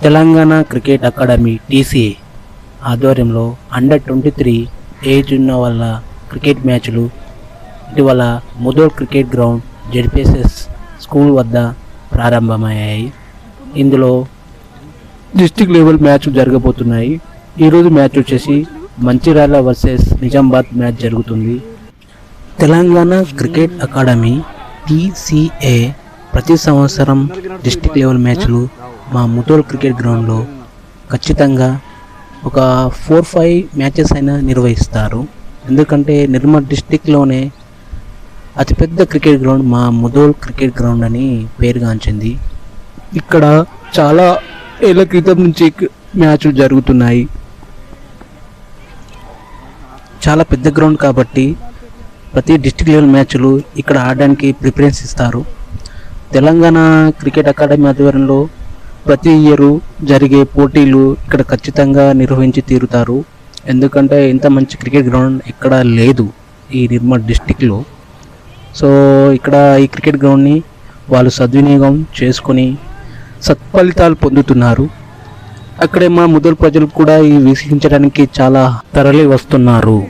Telangana cricket academy TCA ఆధ్వర్యంలో under 23 age ఉన్న వాళ్ళ క్రికెట్ మ్యాచ్లు ఇటీవల Mudhol cricket ground ZPSS school వద్ద ప్రారంభమయ్యాయి. ఇందులో డిస్ట్రిక్ట్ లెవెల్ మ్యాచ్ జరగబోతున్నాయి. ఈరోజు మ్యాచ్ వచ్చేసి మంచిర్యాల వర్సెస్ నిజామాబాద్ మ్యాచ్ జరుగుతుంది. తెలంగాణ క్రికెట్ అకాడమీ టీసీఏ ప్రతి సంవత్సరం డిస్ట్రిక్ట్ లెవెల్ మ్యాచ్లు మా ముదోల్ క్రికెట్ గ్రౌండ్లో ఖచ్చితంగా ఒక 4-5 మ్యాచెస్ అయినా నిర్వహిస్తారు. ఎందుకంటే నిర్మల్ డిస్ట్రిక్ట్లోనే అతిపెద్ద క్రికెట్ గ్రౌండ్ మా ముదోల్ క్రికెట్ గ్రౌండ్ అని పేరుగాంచింది. ఇక్కడ చాలా ఏళ్ల క్రితం నుంచి మ్యాచ్లు జరుగుతున్నాయి. చాలా పెద్ద గ్రౌండ్ కాబట్టి ప్రతి డిస్ట్రిక్ట్ లెవెల్ మ్యాచ్లు ఇక్కడ ఆడడానికి ప్రిఫరెన్స్ ఇస్తారు. తెలంగాణ క్రికెట్ అకాడమీ ఆధ్వర్యంలో ప్రతి ఇయర్ జరిగే పోటీలు ఇక్కడ ఖచ్చితంగా నిర్వహించి తీరుతారు. ఎందుకంటే ఇంత మంచి క్రికెట్ గ్రౌండ్ ఎక్కడ లేదు ఈ నిర్మల్ డిస్టిక్లో. సో ఇక్కడ ఈ క్రికెట్ గ్రౌండ్ని వాళ్ళు సద్వినియోగం చేసుకొని సత్ఫలితాలు పొందుతున్నారు. అక్కడే మా ముదోల్ ప్రజలు కూడా ఈ వీక్షించడానికి చాలా తరలి వస్తున్నారు.